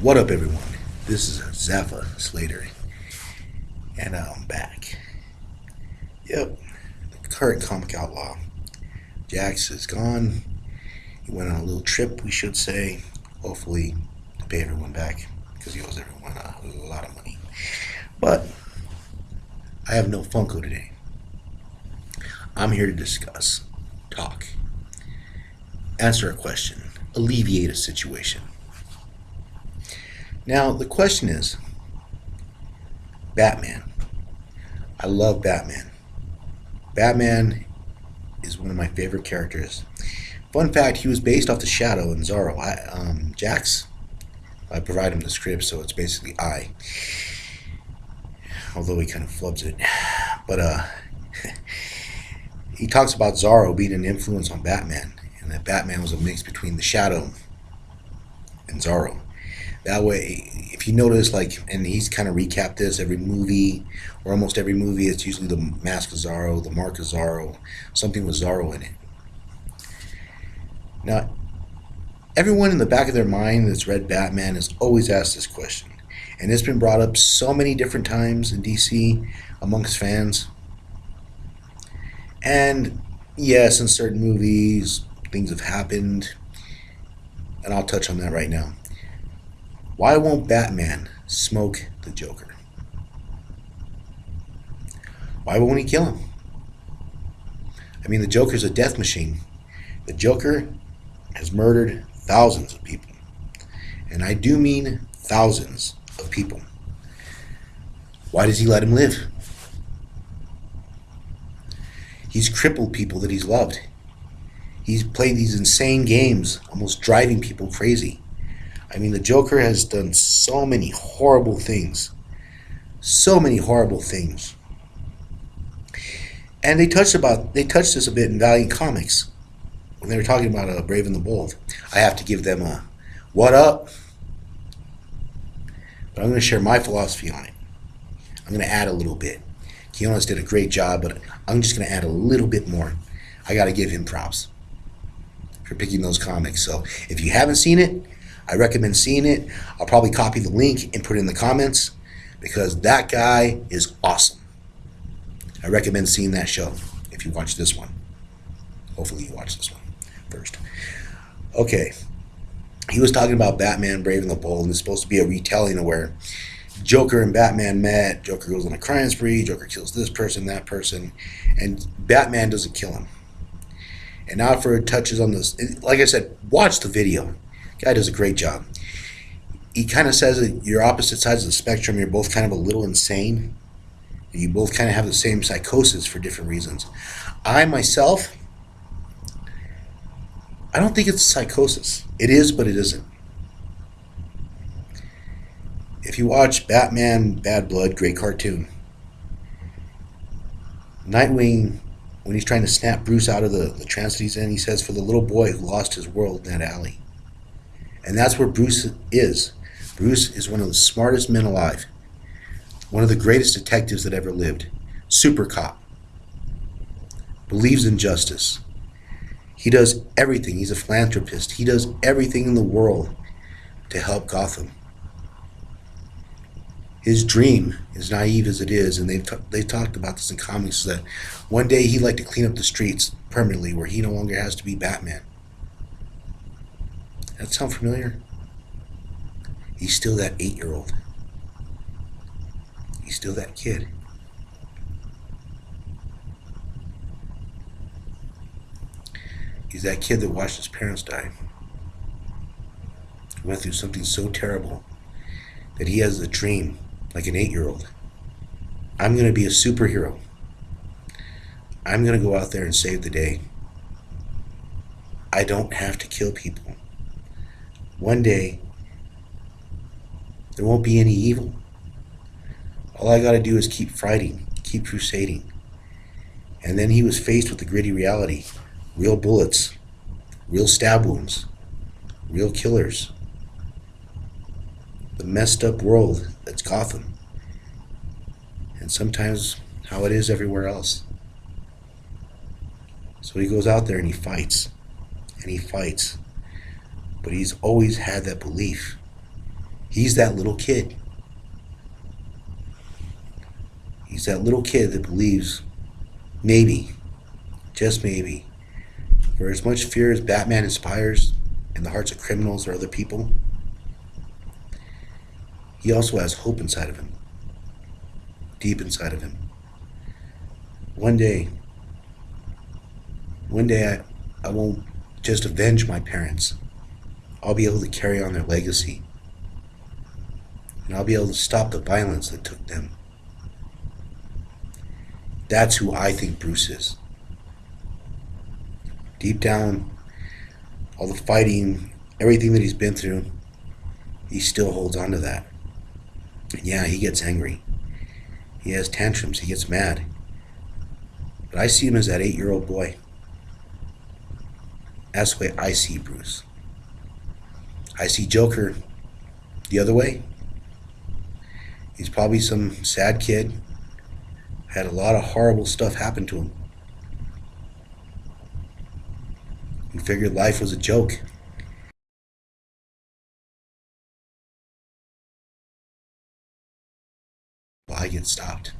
What up, everyone? This is Zafa, Slater, and I'm back. Yep, the current comic outlaw. Jax is gone. He went on a little trip, we should say, hopefully to pay everyone back, because he owes everyone a lot of money. But I have no Funko today. I'm here to discuss, talk, answer a question, alleviate a situation. Now, the question is, Batman. I love Batman. Batman is one of my favorite characters. Fun fact, he was based off the Shadow in Zorro. Jax, I provide him the script, so it's basically I. Although he kind of flubs it. But he talks about Zorro being an influence on Batman, and that Batman was a mix between the Shadow and Zorro. That way, if you notice, and he's kind of recapped this every movie, or almost every movie, it's usually the Mask of Zorro, the Mark of Zorro, something with Zorro in it. Now, everyone in the back of their mind that's read Batman has always asked this question, and it's been brought up so many different times in DC amongst fans. And yes, in certain movies, things have happened, and I'll touch on that right now. Why won't Batman smoke the Joker? Why won't he kill him? I mean, the Joker's a death machine. The Joker has murdered thousands of people. And I do mean thousands of people. Why does he let him live? He's crippled people that he's loved. He's played these insane games, almost driving people crazy. I mean, the Joker has done so many horrible things. So many horrible things. And they touched this a bit in Valiant Comics when they were talking about Brave and the Bold. I have to give them a what up. But I'm going to share my philosophy on it. I'm going to add a little bit. Keonis did a great job, but I'm just going to add a little bit more. I got to give him props for picking those comics. So if you haven't seen it, I recommend seeing it. I'll probably copy the link and put it in the comments because that guy is awesome. I recommend seeing that show if you watch this one. Hopefully you watch this one first. Okay. He was talking about Batman, Brave and the Bold, and it's supposed to be a retelling of where Joker and Batman met. Joker goes on a crime spree. Joker kills this person, that person, and Batman doesn't kill him. And now for touches on this, like I said, watch the video. Guy does a great job. He kind of says that you're opposite sides of the spectrum. You're both kind of a little insane. You both kind of have the same psychosis for different reasons. I myself, I don't think it's psychosis. It is, but it isn't. If you watch Batman Bad Blood, great cartoon, Nightwing, when he's trying to snap Bruce out of the trance that he's in, he says, for the little boy who lost his world in that alley. And that's where Bruce is. Bruce is one of the smartest men alive. One of the greatest detectives that ever lived. Super cop. Believes in justice. He does everything. He's a philanthropist. He does everything in the world to help Gotham. His dream, as naive as it is, and they've talked about this in comics, is that one day he'd like to clean up the streets permanently where he no longer has to be Batman. That sound familiar? He's still that 8-year-old. He's still that kid. He's that kid that watched his parents die. He went through something so terrible that he has a dream, like an 8-year-old. I'm going to be a superhero. I'm going to go out there and save the day. I don't have to kill people. One day, there won't be any evil. All I got to do is keep fighting, keep crusading. And then he was faced with the gritty reality. Real bullets, real stab wounds, real killers. The messed up world that's Gotham. And sometimes how it is everywhere else. So he goes out there and he fights. And he fights. But he's always had that belief. He's that little kid. He's that little kid that believes, maybe, just maybe, for as much fear as Batman inspires in the hearts of criminals or other people, he also has hope inside of him, deep inside of him. One day, I won't just avenge my parents. I'll be able to carry on their legacy. And I'll be able to stop the violence that took them. That's who I think Bruce is. Deep down, all the fighting, everything that he's been through, he still holds on to that. And yeah, he gets angry. He has tantrums, he gets mad. But I see him as that 8-year-old boy. That's the way I see Bruce. I see Joker the other way. He's probably some sad kid, had a lot of horrible stuff happen to him. He figured life was a joke. Until I get stopped.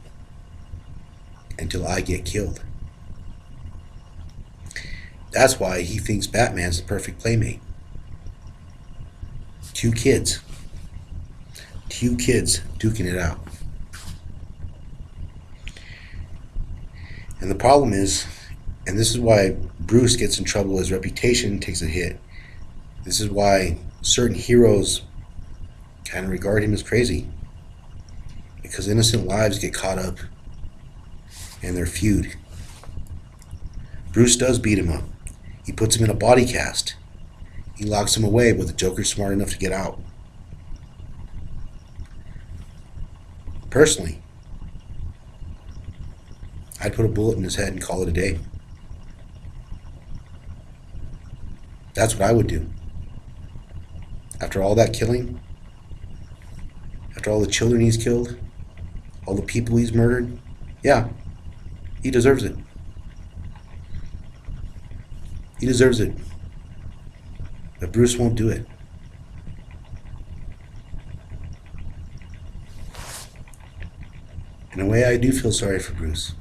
Until I get killed. That's why he thinks Batman's the perfect playmate. Two kids duking it out. And the problem is, and this is why Bruce gets in trouble, his reputation takes a hit. This is why certain heroes kind of regard him as crazy. Because innocent lives get caught up in their feud. Bruce does beat him up. He puts him in a body cast. He locks him away, but the Joker's smart enough to get out. Personally, I'd put a bullet in his head and call it a day. That's what I would do. After all that killing, after all the children he's killed, all the people he's murdered, yeah, he deserves it. He deserves it. But Bruce won't do it. In a way, I do feel sorry for Bruce.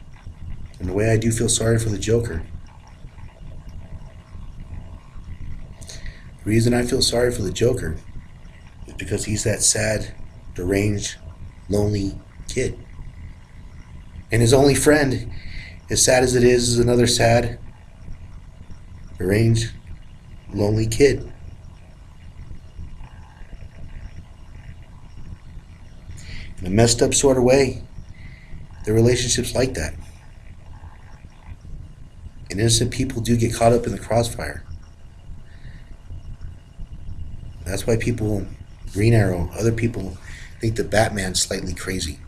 In a way, I do feel sorry for the Joker. The reason I feel sorry for the Joker is because he's that sad, deranged, lonely kid. And his only friend, as sad as it is another sad, deranged, lonely kid. In a messed up sort of way, the relationship's like that. And innocent people do get caught up in the crossfire. That's why people, Green Arrow, other people think that Batman's slightly crazy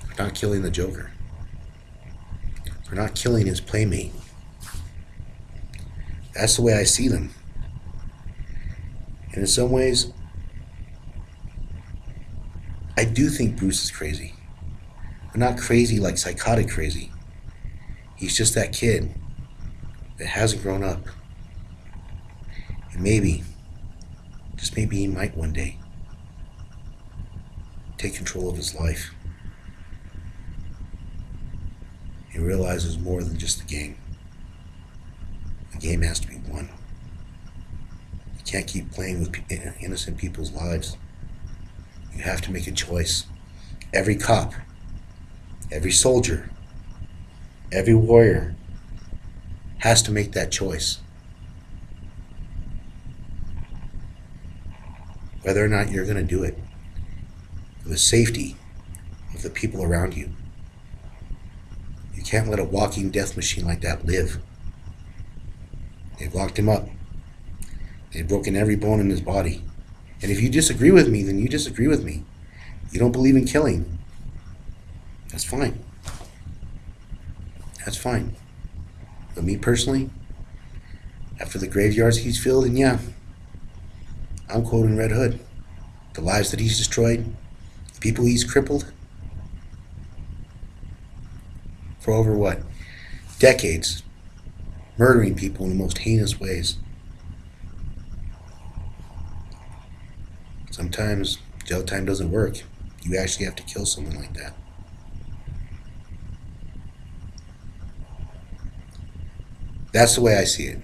for not killing the Joker, for not killing his playmate. That's the way I see them. And in some ways, I do think Bruce is crazy. But not crazy like psychotic crazy. He's just that kid that hasn't grown up. And maybe, just maybe he might one day take control of his life and realize there's more than just a game. The game has to be won. You can't keep playing with innocent people's lives. You have to make a choice. Every cop, every soldier, every warrior has to make that choice. Whether or not you're going to do it for the safety of the people around you. You can't let a walking death machine like that live. They've locked him up. They've broken every bone in his body. And if you disagree with me, then you disagree with me. You don't believe in killing. That's fine. That's fine. But me personally, after the graveyards he's filled, and yeah, I'm quoting Red Hood. The lives that he's destroyed, the people he's crippled, for over what? Decades. Murdering people in the most heinous ways. Sometimes jail time doesn't work. You actually have to kill someone like that. That's the way I see it.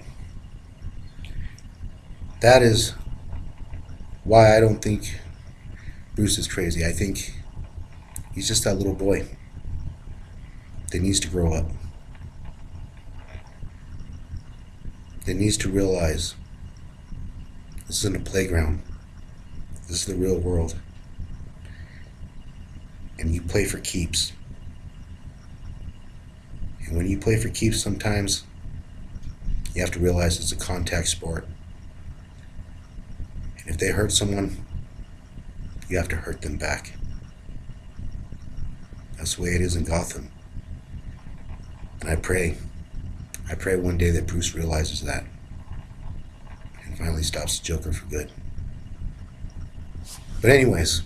That is why I don't think Bruce is crazy. I think he's just that little boy that needs to grow up. That needs to realize this isn't a playground. This is the real world. And you play for keeps. And when you play for keeps, sometimes you have to realize it's a contact sport. And if they hurt someone, you have to hurt them back. That's the way it is in Gotham. And I pray one day that Bruce realizes that and finally stops the Joker for good. But anyways,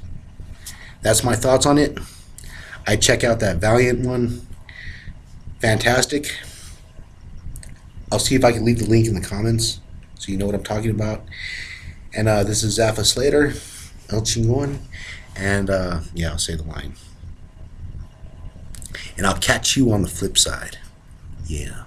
that's my thoughts on it. I check out that Valiant one. Fantastic. I'll see if I can leave the link in the comments so you know what I'm talking about. And this is Zafa Slater, El Chingon, and yeah, I'll say the line. And I'll catch you on the flip side. Yeah.